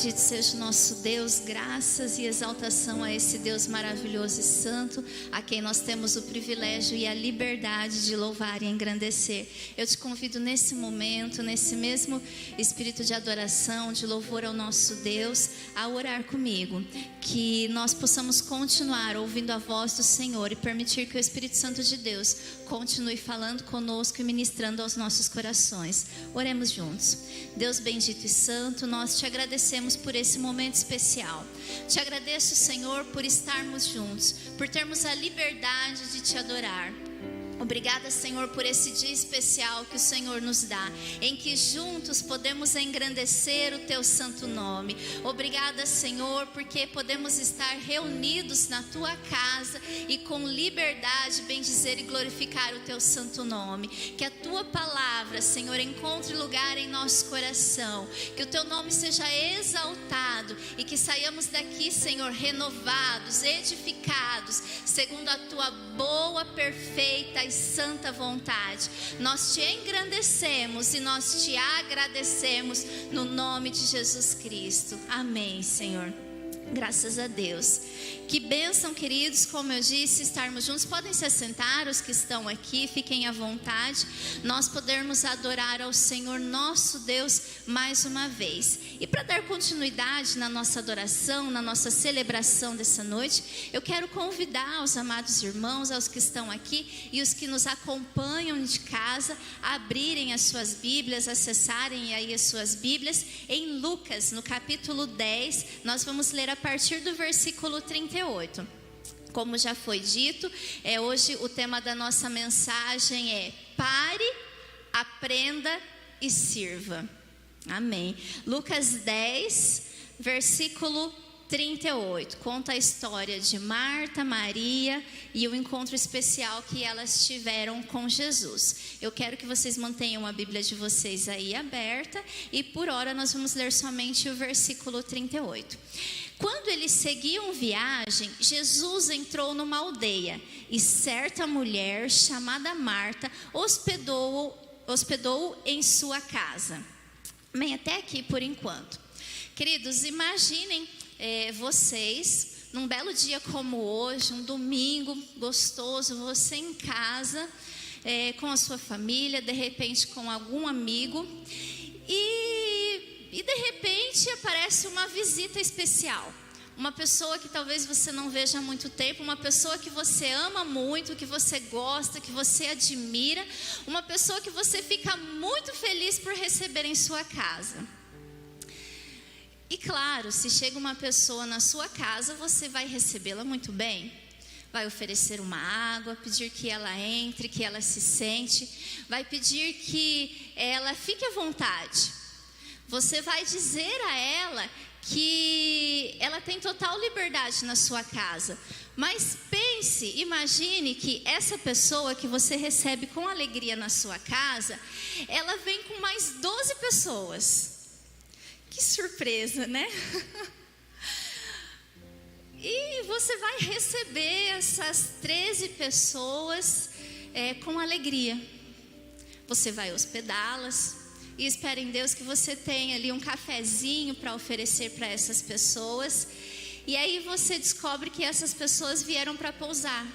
Bendito seja o nosso Deus, graças e exaltação a esse Deus maravilhoso e santo, a quem nós temos o privilégio e a liberdade de louvar e engrandecer. Eu te convido nesse momento, nesse mesmo espírito de adoração, de louvor ao nosso Deus, a orar comigo, que nós possamos continuar ouvindo a voz do Senhor e permitir que o Espírito Santo de Deus continue falando conosco e ministrando aos nossos corações. Oremos juntos. Deus bendito e santo, nós te agradecemos por esse momento especial. Te agradeço, Senhor, por estarmos juntos, por termos a liberdade de te adorar. Obrigada, Senhor, por esse dia especial que o Senhor nos dá, em que juntos podemos engrandecer o Teu santo nome. Obrigada, Senhor, porque podemos estar reunidos na Tua casa e com liberdade bendizer e glorificar o Teu santo nome. Que a Tua palavra, Senhor, encontre lugar em nosso coração, que o Teu nome seja exaltado e que saiamos daqui, Senhor, renovados, edificados, segundo a Tua boa, perfeita e santa vontade. Nós te engrandecemos e nós te agradecemos no nome de Jesus Cristo. Amém, Senhor. Graças a Deus. Que bênção, queridos, como eu disse, estarmos juntos. Podem se assentar, os que estão aqui, fiquem à vontade. Nós podermos adorar ao Senhor nosso Deus mais uma vez. E para dar continuidade na nossa adoração, na nossa celebração dessa noite, eu quero convidar os amados irmãos, aos que estão aqui e os que nos acompanham de casa, a abrirem as suas Bíblias, acessarem aí as suas Bíblias. Em Lucas, no capítulo 10, nós vamos ler a partir do versículo 38. Como já foi dito, hoje o tema da nossa mensagem é: pare, aprenda e sirva. Amém. Lucas 10, versículo 38, conta a história de Marta, Maria e o encontro especial que elas tiveram com Jesus. Eu quero que vocês mantenham a Bíblia de vocês aí aberta e por hora nós vamos ler somente o versículo 38. Quando eles seguiam viagem, Jesus entrou numa aldeia e certa mulher chamada Marta hospedou-o em sua casa. Bem, até aqui por enquanto. Queridos, imaginem vocês, num belo dia como hoje, um domingo gostoso, você em casa, com a sua família, de repente com algum amigo, e de repente aparece uma visita especial. Uma pessoa que talvez você não veja há muito tempo, uma pessoa que você ama muito, que você gosta, que você admira, uma pessoa que você fica muito feliz por receber em sua casa. E claro, se chega uma pessoa na sua casa, você vai recebê-la muito bem. Vai oferecer uma água, pedir que ela entre, que ela se sente, vai pedir que ela fique à vontade. Você vai dizer a ela que ela tem total liberdade na sua casa. Mas pense, imagine que essa pessoa que você recebe com alegria na sua casa, ela vem com mais 12 pessoas. Que surpresa, né? E você vai receber essas 13 pessoas com alegria. Você vai hospedá-las. E espera em Deus que você tenha ali um cafezinho para oferecer para essas pessoas. E aí você descobre que essas pessoas vieram para pousar.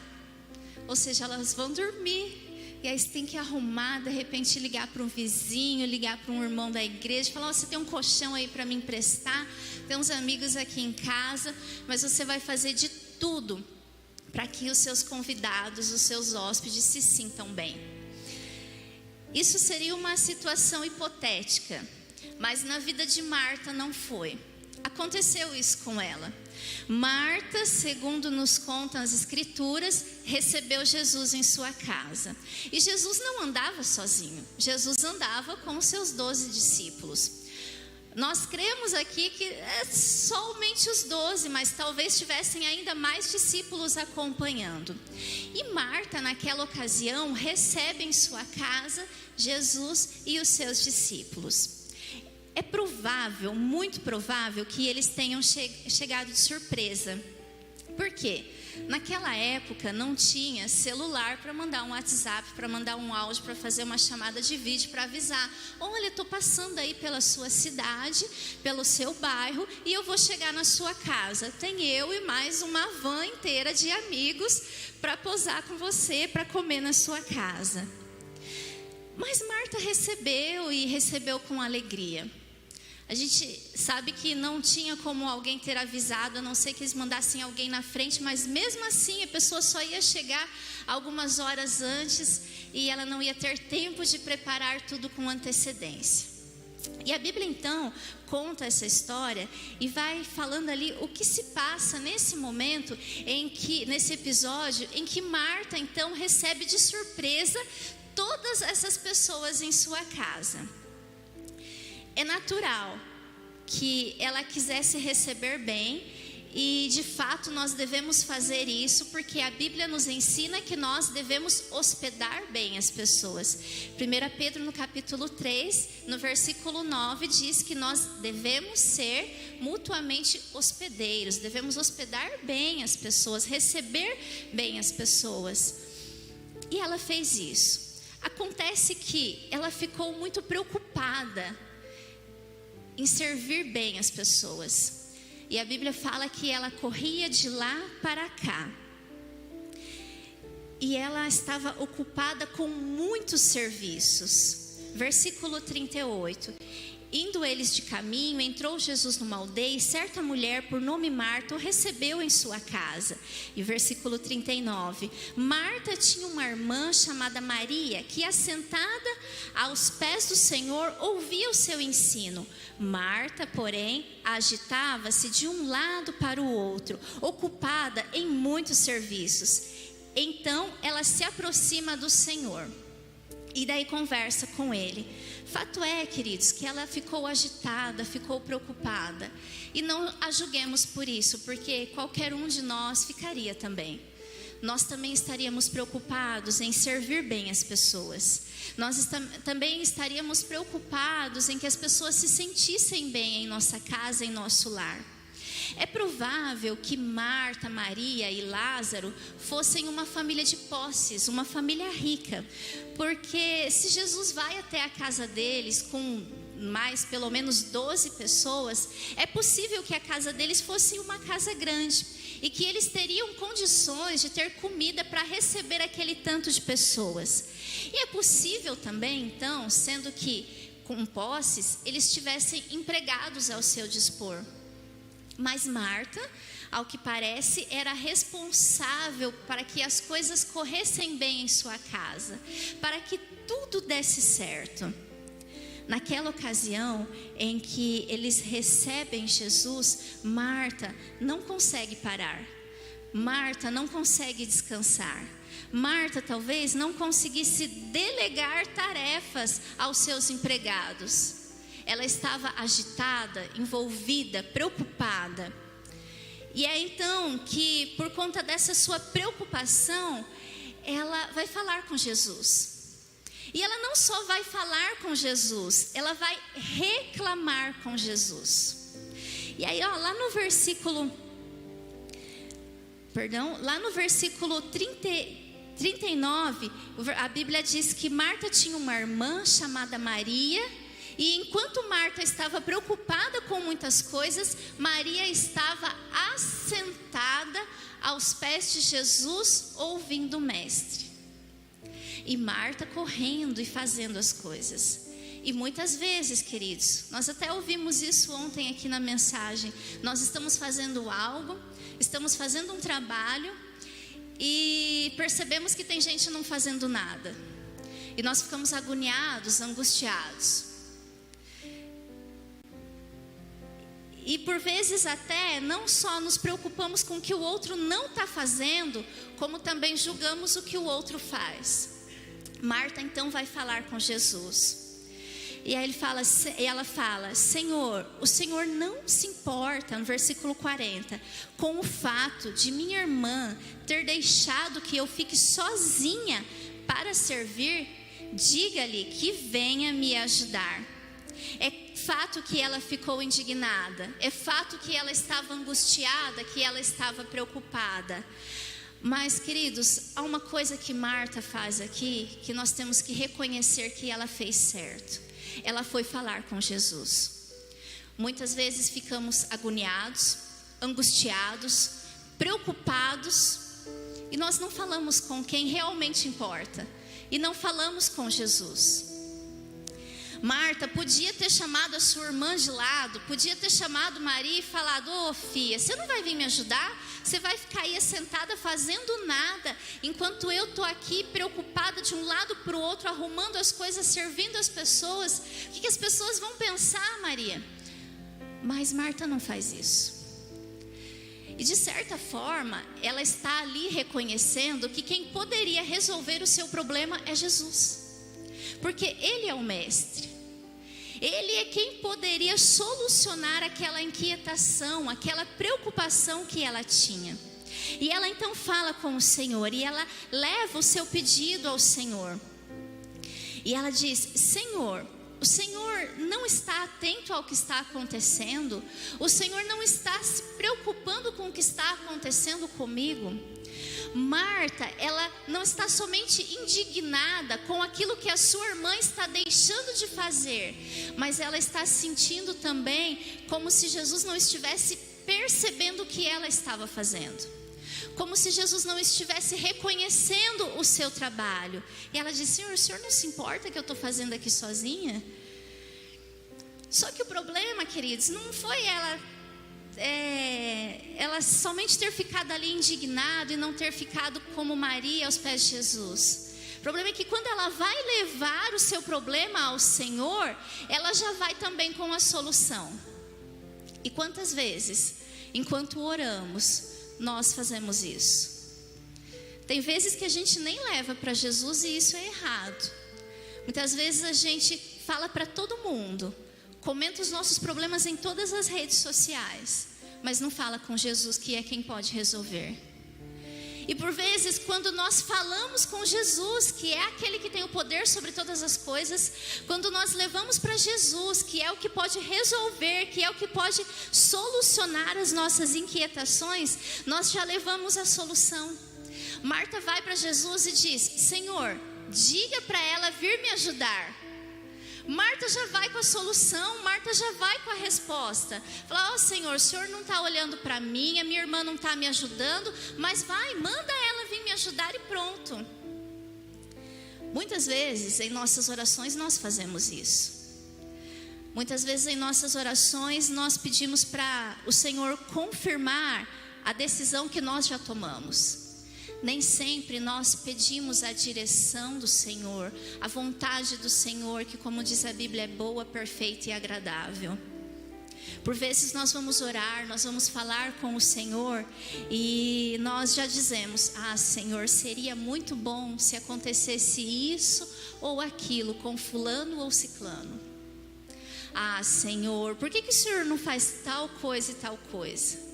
Ou seja, elas vão dormir. E aí você tem que arrumar, de repente ligar para um vizinho, ligar para um irmão da igreja, falar: você tem um colchão aí para me emprestar? Tem uns amigos aqui em casa. Mas você vai fazer de tudo para que os seus convidados, os seus hóspedes se sintam bem. Isso seria uma situação hipotética, mas na vida de Marta não foi. Aconteceu isso com ela. Marta, segundo nos contam as Escrituras, recebeu Jesus em sua casa. E Jesus não andava sozinho, Jesus andava com os seus 12 discípulos. Nós cremos aqui que é somente os 12, mas talvez tivessem ainda mais discípulos acompanhando. E Marta, naquela ocasião, recebe em sua casa Jesus e os seus discípulos. É provável, muito provável, que eles tenham chegado de surpresa. Por quê? Naquela época não tinha celular para mandar um WhatsApp, para mandar um áudio, para fazer uma chamada de vídeo, para avisar: olha, estou passando aí pela sua cidade, pelo seu bairro, e eu vou chegar na sua casa. Tem eu e mais uma van inteira de amigos para posar com você, para comer na sua casa. Mas Marta recebeu, e recebeu com alegria. A gente sabe que não tinha como alguém ter avisado, a não ser que eles mandassem alguém na frente, mas mesmo assim a pessoa só ia chegar algumas horas antes e ela não ia ter tempo de preparar tudo com antecedência. E a Bíblia então conta essa história e vai falando ali o que se passa nesse momento, nesse episódio em que Marta então recebe de surpresa todas essas pessoas em sua casa. É natural que ela quisesse receber bem, e de fato nós devemos fazer isso, porque a Bíblia nos ensina que nós devemos hospedar bem as pessoas. 1 Pedro no capítulo 3, no versículo 9, diz que nós devemos ser mutuamente hospedeiros, devemos hospedar bem as pessoas, receber bem as pessoas. E ela fez isso. Acontece que ela ficou muito preocupada em servir bem as pessoas. E a Bíblia fala que ela corria de lá para cá. E ela estava ocupada com muitos serviços. Versículo 38. Indo eles de caminho, entrou Jesus numa aldeia, e certa mulher por nome Marta o recebeu em sua casa. E versículo 39. Marta tinha uma irmã chamada Maria, que assentada aos pés do Senhor ouvia o seu ensino. Marta, porém, agitava-se de um lado para o outro, ocupada em muitos serviços. Então ela se aproxima do Senhor e daí conversa com ele. Fato é, queridos, que ela ficou agitada, ficou preocupada. E não a julguemos por isso, porque qualquer um de nós ficaria também. Nós também estaríamos preocupados em servir bem as pessoas. Nós também estaríamos preocupados em que as pessoas se sentissem bem em nossa casa, em nosso lar. É provável que Marta, Maria e Lázaro fossem uma família de posses, uma família rica, porque se Jesus vai até a casa deles com mais pelo menos 12 pessoas, é possível que a casa deles fosse uma casa grande e que eles teriam condições de ter comida para receber aquele tanto de pessoas. E é possível também, então, sendo que com posses, eles tivessem empregados ao seu dispor. Mas Marta, ao que parece, era responsável para que as coisas corressem bem em sua casa, para que tudo desse certo. Naquela ocasião em que eles recebem Jesus, Marta não consegue parar. Marta não consegue descansar. Marta talvez não conseguisse delegar tarefas aos seus empregados. Ela estava agitada, envolvida, preocupada. E é então que, por conta dessa sua preocupação, ela vai falar com Jesus. E ela não só vai falar com Jesus, ela vai reclamar com Jesus. E aí, lá no versículo 39, a Bíblia diz que Marta tinha uma irmã chamada Maria. E enquanto Marta estava preocupada com muitas coisas, Maria estava assentada aos pés de Jesus, ouvindo o Mestre. E Marta correndo e fazendo as coisas. E muitas vezes, queridos, nós até ouvimos isso ontem aqui na mensagem. Nós estamos fazendo algo, estamos fazendo um trabalho e percebemos que tem gente não fazendo nada. E nós ficamos agoniados, angustiados. E por vezes até não só nos preocupamos com o que o outro não está fazendo, como também julgamos o que o outro faz. Marta então vai falar com Jesus. E aí ela fala, Senhor, o Senhor não se importa, no versículo 40, com o fato de minha irmã ter deixado que eu fique sozinha para servir? Diga-lhe que venha me ajudar. É fato que ela ficou indignada, é fato que ela estava angustiada, que ela estava preocupada. Mas, queridos, há uma coisa que Marta faz aqui, que nós temos que reconhecer que ela fez certo. Ela foi falar com Jesus. Muitas vezes ficamos agoniados, angustiados, preocupados, e nós não falamos com quem realmente importa, e não falamos com Jesus. Marta podia ter chamado a sua irmã de lado, podia ter chamado Maria e falado: ô filha, você não vai vir me ajudar? Você vai ficar aí sentada fazendo nada, enquanto eu estou aqui preocupada de um lado para o outro, arrumando as coisas, servindo as pessoas. O que as pessoas vão pensar, Maria? Mas Marta não faz isso. E de certa forma, ela está ali reconhecendo que quem poderia resolver o seu problema é Jesus. Porque Ele é o mestre. Ele é quem poderia solucionar aquela inquietação, aquela preocupação que ela tinha. E ela então fala com o Senhor, e ela leva o seu pedido ao Senhor. E ela diz: Senhor, o Senhor não está atento ao que está acontecendo? O Senhor não está se preocupando com o que está acontecendo comigo? Marta, ela não está somente indignada com aquilo que a sua irmã está deixando de fazer, mas ela está sentindo também como se Jesus não estivesse percebendo o que ela estava fazendo, como se Jesus não estivesse reconhecendo o seu trabalho. E ela diz: Senhor, o Senhor não se importa que eu estou fazendo aqui sozinha? Só que o problema, queridos, não foi ela somente ter ficado ali indignada e não ter ficado como Maria aos pés de Jesus. O problema é que quando ela vai levar o seu problema ao Senhor, ela já vai também com a solução. E quantas vezes, enquanto oramos, nós fazemos isso? Tem vezes que a gente nem leva para Jesus, e isso é errado. Muitas vezes a gente fala para todo mundo, comenta os nossos problemas em todas as redes sociais, mas não fala com Jesus, que é quem pode resolver. E por vezes, quando nós falamos com Jesus, que é aquele que tem o poder sobre todas as coisas, quando nós levamos para Jesus, que é o que pode resolver, que é o que pode solucionar as nossas inquietações, nós já levamos a solução. Marta vai para Jesus e diz: Senhor, diga para ela vir me ajudar. Marta já vai com a solução, Marta já vai com a resposta. Fala: ó Senhor, o Senhor não está olhando para mim, a minha irmã não está me ajudando, mas vai, manda ela vir me ajudar e pronto. Muitas vezes em nossas orações nós fazemos isso. Muitas vezes em nossas orações nós pedimos para o Senhor confirmar a decisão que nós já tomamos. Nem sempre nós pedimos a direção do Senhor, a vontade do Senhor, que, como diz a Bíblia, é boa, perfeita e agradável. Por vezes nós vamos orar, nós vamos falar com o Senhor e nós já dizemos: ah, Senhor, seria muito bom se acontecesse isso ou aquilo com fulano ou ciclano. Ah, Senhor, por que o Senhor não faz tal coisa e tal coisa?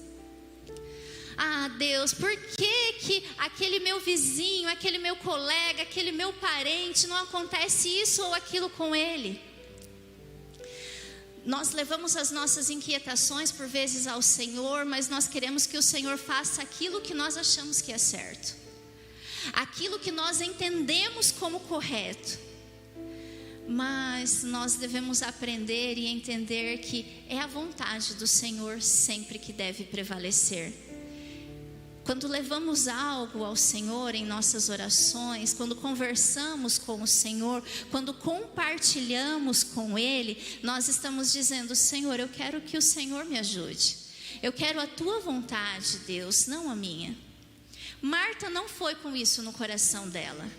Ah, Deus, por que aquele meu vizinho, aquele meu colega, aquele meu parente, não acontece isso ou aquilo com ele? Nós levamos as nossas inquietações por vezes ao Senhor, mas nós queremos que o Senhor faça aquilo que nós achamos que é certo, aquilo que nós entendemos como correto. Mas nós devemos aprender e entender que é a vontade do Senhor sempre que deve prevalecer. Quando levamos algo ao Senhor em nossas orações, quando conversamos com o Senhor, quando compartilhamos com Ele, nós estamos dizendo: Senhor, eu quero que o Senhor me ajude. Eu quero a Tua vontade, Deus, não a minha. Marta não foi com isso no coração dela.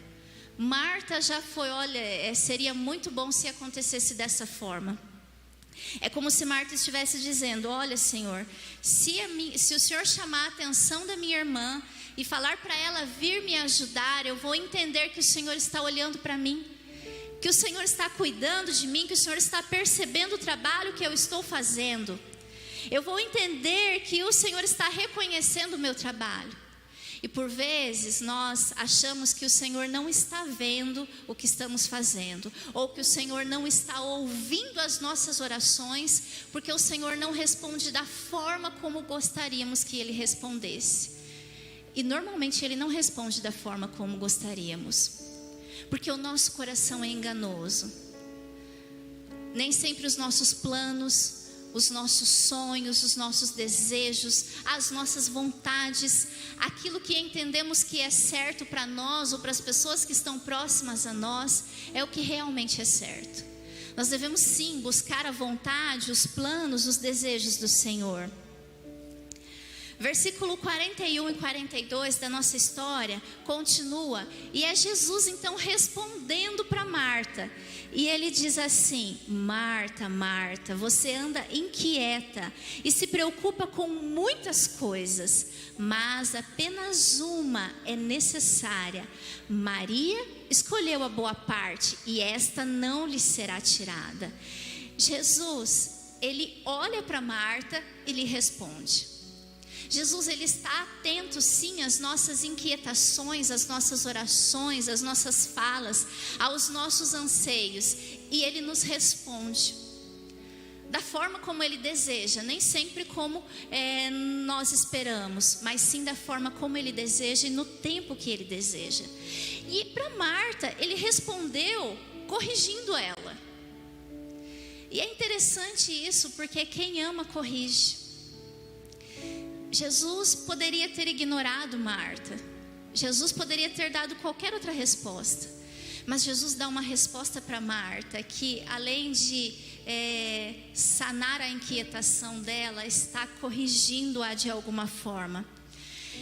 Marta já foi: olha, seria muito bom se acontecesse dessa forma. É como se Marta estivesse dizendo: olha, Senhor, se o Senhor chamar a atenção da minha irmã e falar para ela vir me ajudar, eu vou entender que o Senhor está olhando para mim, que o Senhor está cuidando de mim, que o Senhor está percebendo o trabalho que eu estou fazendo. Eu vou entender que o Senhor está reconhecendo o meu trabalho. E por vezes nós achamos que o Senhor não está vendo o que estamos fazendo, ou que o Senhor não está ouvindo as nossas orações, porque o Senhor não responde da forma como gostaríamos que Ele respondesse. E normalmente Ele não responde da forma como gostaríamos, porque o nosso coração é enganoso. Nem sempre os nossos planos, os nossos sonhos, os nossos desejos, as nossas vontades, aquilo que entendemos que é certo para nós ou para as pessoas que estão próximas a nós, é o que realmente é certo. Nós devemos sim buscar a vontade, os planos, os desejos do Senhor. Versículo 41 e 42 da nossa história continua, e é Jesus então respondendo para Marta. E ele diz assim: Marta, Marta, você anda inquieta e se preocupa com muitas coisas, mas apenas uma é necessária. Maria escolheu a boa parte e esta não lhe será tirada. Jesus, ele olha para Marta e lhe responde. Jesus, ele está atento sim às nossas inquietações, às nossas orações, às nossas falas, aos nossos anseios, e ele nos responde da forma como ele deseja, nem sempre como nós esperamos, mas sim da forma como ele deseja e no tempo que ele deseja. E para Marta, ele respondeu corrigindo ela. E é interessante isso, porque quem ama corrige. Jesus poderia ter ignorado Marta. Jesus poderia ter dado qualquer outra resposta. Mas Jesus dá uma resposta para Marta que, além de sanar a inquietação dela, está corrigindo-a de alguma forma.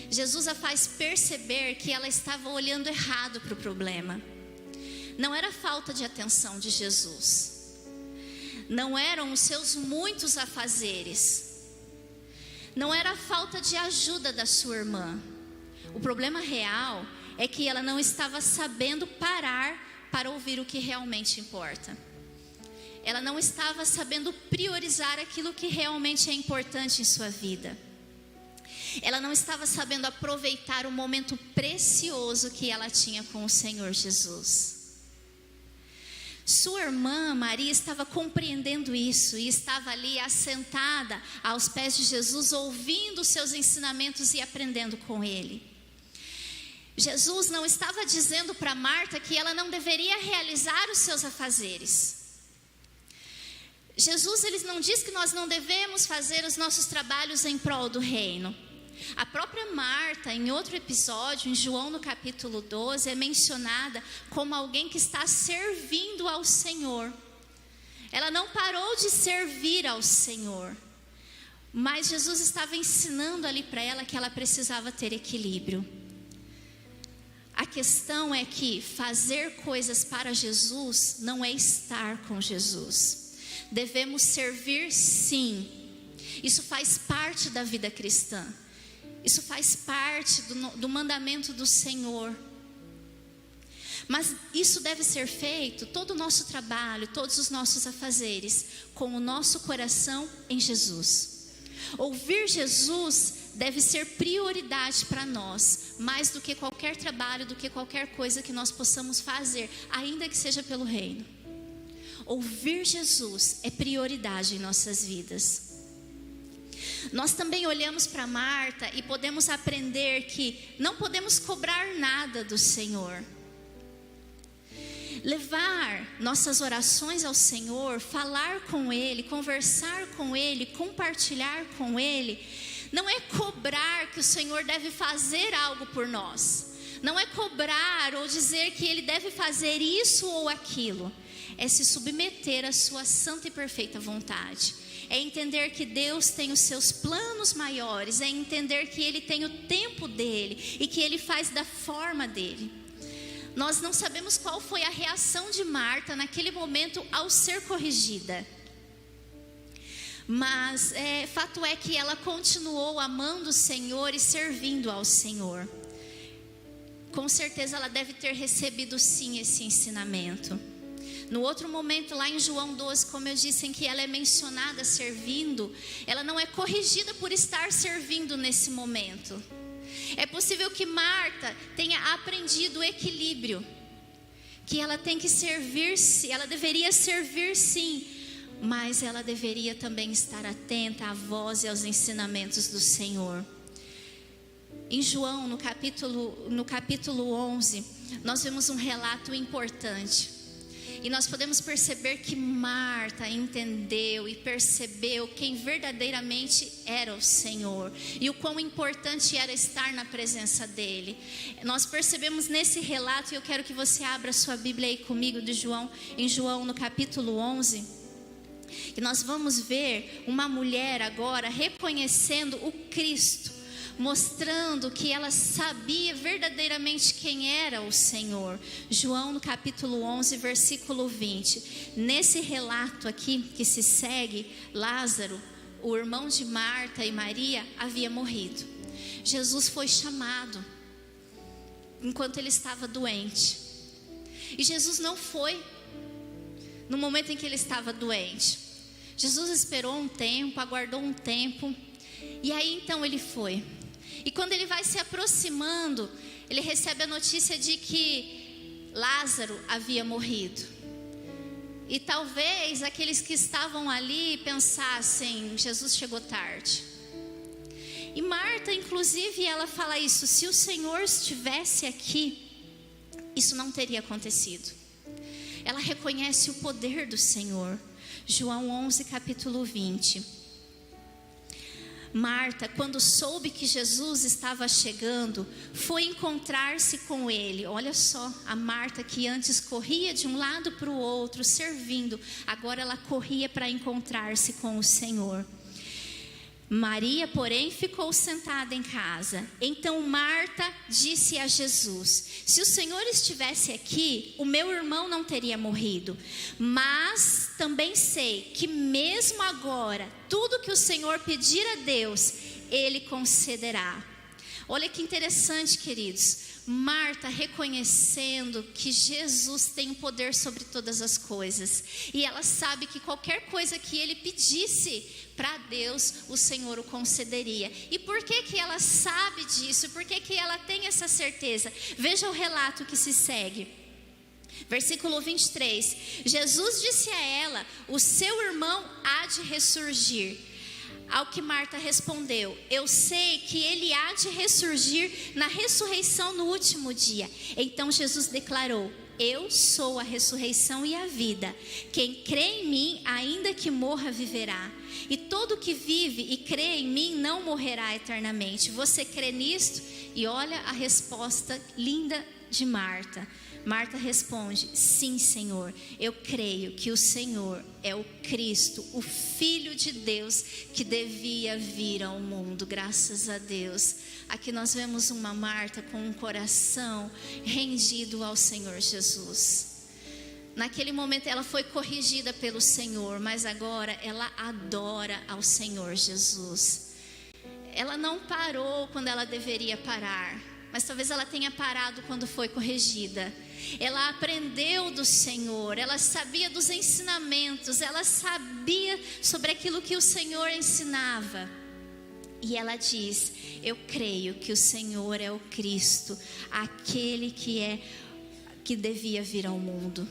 Jesus a faz perceber que ela estava olhando errado para o problema. Não era falta de atenção de Jesus. Não eram os seus muitos afazeres. Não era a falta de ajuda da sua irmã. O problema real é que ela não estava sabendo parar para ouvir o que realmente importa. Ela não estava sabendo priorizar aquilo que realmente é importante em sua vida. Ela não estava sabendo aproveitar o momento precioso que ela tinha com o Senhor Jesus. Sua irmã Maria estava compreendendo isso e estava ali assentada aos pés de Jesus, ouvindo os seus ensinamentos e aprendendo com ele. Jesus não estava dizendo para Marta que ela não deveria realizar os seus afazeres. Jesus, ele não diz que nós não devemos fazer os nossos trabalhos em prol do reino. A própria Marta, em outro episódio, em João no capítulo 12, é mencionada como alguém que está servindo ao Senhor. Ela não parou de servir ao Senhor, mas Jesus estava ensinando ali para ela que ela precisava ter equilíbrio. A questão é que fazer coisas para Jesus não é estar com Jesus. Devemos servir sim. Isso faz parte da vida cristã. Isso faz parte do mandamento do Senhor. Mas isso deve ser feito, todo o nosso trabalho, todos os nossos afazeres, com o nosso coração em Jesus. Ouvir Jesus deve ser prioridade para nós, mais do que qualquer trabalho, do que qualquer coisa que nós possamos fazer, ainda que seja pelo reino. Ouvir Jesus é prioridade em nossas vidas. Nós também olhamos para Marta e podemos aprender que não podemos cobrar nada do Senhor. Levar nossas orações ao Senhor, falar com Ele, conversar com Ele, compartilhar com Ele, não é cobrar que o Senhor deve fazer algo por nós. Não é cobrar ou dizer que Ele deve fazer isso ou aquilo. É se submeter à sua santa e perfeita vontade. É entender que Deus tem os seus planos maiores. É entender que Ele tem o tempo dEle e que Ele faz da forma dEle. Nós não sabemos qual foi a reação de Marta naquele momento ao ser corrigida. Mas fato é que ela continuou amando o Senhor e servindo ao Senhor. Com certeza ela deve ter recebido sim esse ensinamento. No outro momento, lá em João 12, como eu disse, em que ela é mencionada servindo, ela não é corrigida por estar servindo nesse momento. É possível que Marta tenha aprendido o equilíbrio, que ela tem que servir, ela deveria servir sim, mas ela deveria também estar atenta à voz e aos ensinamentos do Senhor. Em João, no capítulo 11, nós vemos um relato importante. E nós podemos perceber que Marta entendeu e percebeu quem verdadeiramente era o Senhor e o quão importante era estar na presença dele. Nós percebemos nesse relato, e eu quero que você abra sua Bíblia aí comigo de João, em João no capítulo 11, que nós vamos ver uma mulher agora reconhecendo o Cristo, mostrando que ela sabia verdadeiramente quem era o Senhor. João no capítulo 11, versículo 20. Nesse relato aqui que se segue, Lázaro, o irmão de Marta e Maria, havia morrido. Jesus foi chamado enquanto ele estava doente. E Jesus não foi no momento em que ele estava doente. Jesus esperou um tempo, aguardou um tempo, e aí então ele foi. E quando ele vai se aproximando, ele recebe a notícia de que Lázaro havia morrido. E talvez aqueles que estavam ali pensassem: Jesus chegou tarde. E Marta, inclusive, ela fala isso: se o Senhor estivesse aqui, isso não teria acontecido. Ela reconhece o poder do Senhor. João 11, capítulo 20. Marta, quando soube que Jesus estava chegando, foi encontrar-se com ele. Olha só, a Marta que antes corria de um lado para o outro, servindo, agora ela corria para encontrar-se com o Senhor. Maria, porém, ficou sentada em casa. Então Marta disse a Jesus: se o Senhor estivesse aqui, o meu irmão não teria morrido. Mas também sei que mesmo agora, tudo que o Senhor pedir a Deus, Ele concederá. Olha que interessante, queridos. Marta reconhecendo que Jesus tem o poder sobre todas as coisas. E ela sabe que qualquer coisa que ele pedisse para Deus, o Senhor o concederia. E por que que ela sabe disso? Por que que ela tem essa certeza? Veja o relato que se segue. Versículo 23. Jesus disse a ela: o seu irmão há de ressurgir. Ao que Marta respondeu: eu sei que ele há de ressurgir na ressurreição no último dia. Então Jesus declarou: eu sou a ressurreição e a vida. Quem crê em mim, ainda que morra, viverá. E todo que vive e crê em mim não morrerá eternamente. Você crê nisto? E olha a resposta linda de Marta. Marta responde: sim, Senhor, eu creio que o Senhor é o Cristo, o Filho de Deus que devia vir ao mundo. Graças a Deus. Aqui nós vemos uma Marta com um coração rendido ao Senhor Jesus. Naquele momento ela foi corrigida pelo Senhor, mas agora ela adora ao Senhor Jesus. Ela não parou quando ela deveria parar, mas talvez ela tenha parado quando foi corrigida. Ela aprendeu do Senhor, ela sabia dos ensinamentos, ela sabia sobre aquilo que o Senhor ensinava. E ela diz: eu creio que o Senhor é o Cristo, aquele que devia vir ao mundo.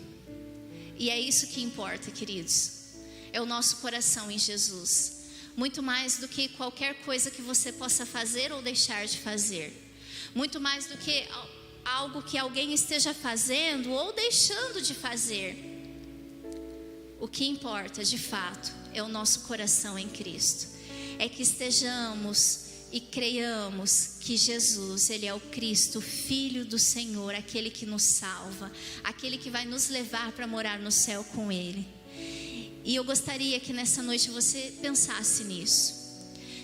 E é isso que importa, queridos. É o nosso coração em Jesus. Muito mais do que qualquer coisa que você possa fazer ou deixar de fazer. Muito mais do que algo que alguém esteja fazendo ou deixando de fazer. O que importa de fato é o nosso coração em Cristo. É que estejamos e creiamos que Jesus, Ele é o Cristo, Filho do Senhor, aquele que nos salva, aquele que vai nos levar para morar no céu com Ele. E eu gostaria que nessa noite você pensasse nisso.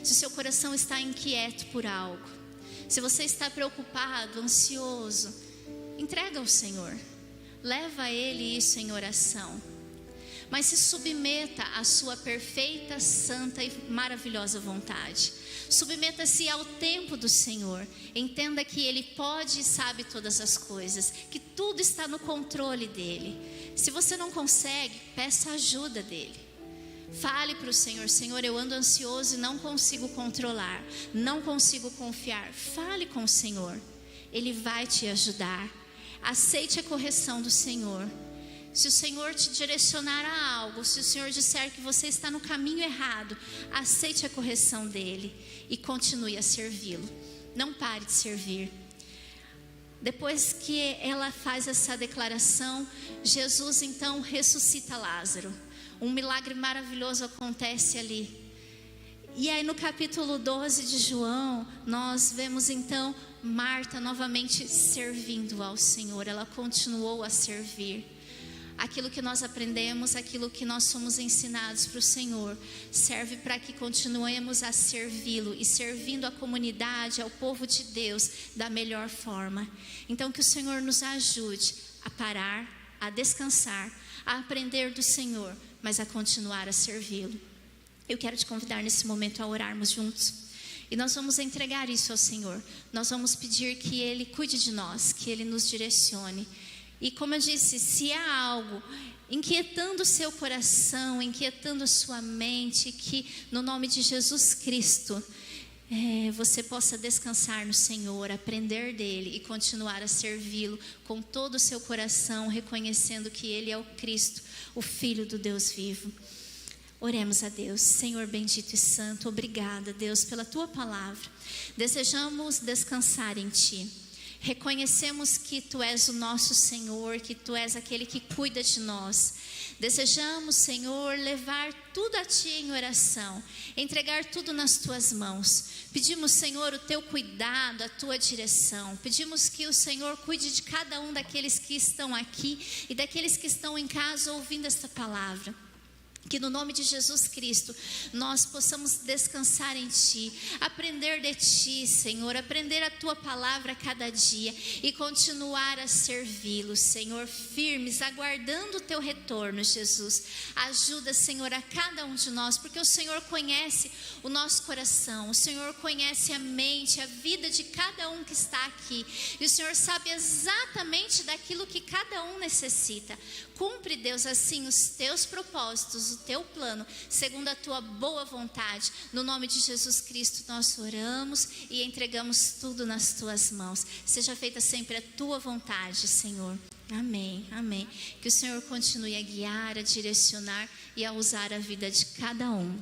Se o seu coração está inquieto por algo, se você está preocupado, ansioso, entrega ao Senhor. Leva a Ele isso em oração. Mas se submeta à sua perfeita, santa e maravilhosa vontade. Submeta-se ao tempo do Senhor. Entenda que Ele pode e sabe todas as coisas, que tudo está no controle dEle. Se você não consegue, peça ajuda dEle. Fale para o Senhor: Senhor, eu ando ansioso e não consigo controlar, não consigo confiar. Fale com o Senhor, Ele vai te ajudar. Aceite a correção do Senhor. Se o Senhor te direcionar a algo, se o Senhor disser que você está no caminho errado, aceite a correção dEle e continue a servi-lo. não pare de servir. Depois que ela faz essa declaração, Jesus então ressuscita Lázaro. Um milagre maravilhoso acontece ali. E aí no capítulo 12 de João, nós vemos então Marta novamente servindo ao Senhor. Ela continuou a servir. Aquilo que nós aprendemos, aquilo que nós somos ensinados para o Senhor, serve para que continuemos a servi-lo e servindo a comunidade, ao povo de Deus, da melhor forma. Então que o Senhor nos ajude a parar, a descansar, a aprender do Senhor, mas a continuar a servi-lo. Eu quero te convidar nesse momento a orarmos juntos. E nós vamos entregar isso ao Senhor. Nós vamos pedir que Ele cuide de nós, que Ele nos direcione. E como eu disse, se há algo inquietando o seu coração, inquietando a sua mente, que no nome de Jesus Cristo, você possa descansar no Senhor, aprender dEle e continuar a servi-lo com todo o seu coração, reconhecendo que Ele é o Cristo, o Filho do Deus vivo. Oremos a Deus. Senhor bendito e santo, obrigada, Deus, pela Tua palavra. Desejamos descansar em Ti. Reconhecemos que Tu és o nosso Senhor, que Tu és aquele que cuida de nós. Desejamos, Senhor, levar tudo a Ti em oração, entregar tudo nas Tuas mãos. Pedimos, Senhor, o Teu cuidado, a Tua direção. Pedimos que o Senhor cuide de cada um daqueles que estão aqui e daqueles que estão em casa ouvindo esta palavra. Que no nome de Jesus Cristo, nós possamos descansar em Ti, aprender de Ti, Senhor, aprender a Tua palavra a cada dia e continuar a servi-lo, Senhor, firmes, aguardando o Teu retorno, Jesus. Ajuda, Senhor, a cada um de nós, porque o Senhor conhece o nosso coração, o Senhor conhece a mente, a vida de cada um que está aqui, e o Senhor sabe exatamente daquilo que cada um necessita. Cumpre, Deus, assim os Teus propósitos, o Teu plano, segundo a Tua boa vontade. No nome de Jesus Cristo nós oramos e entregamos tudo nas Tuas mãos. Seja feita sempre a Tua vontade, Senhor. Amém, amém. Que o Senhor continue a guiar, a direcionar e a usar a vida de cada um.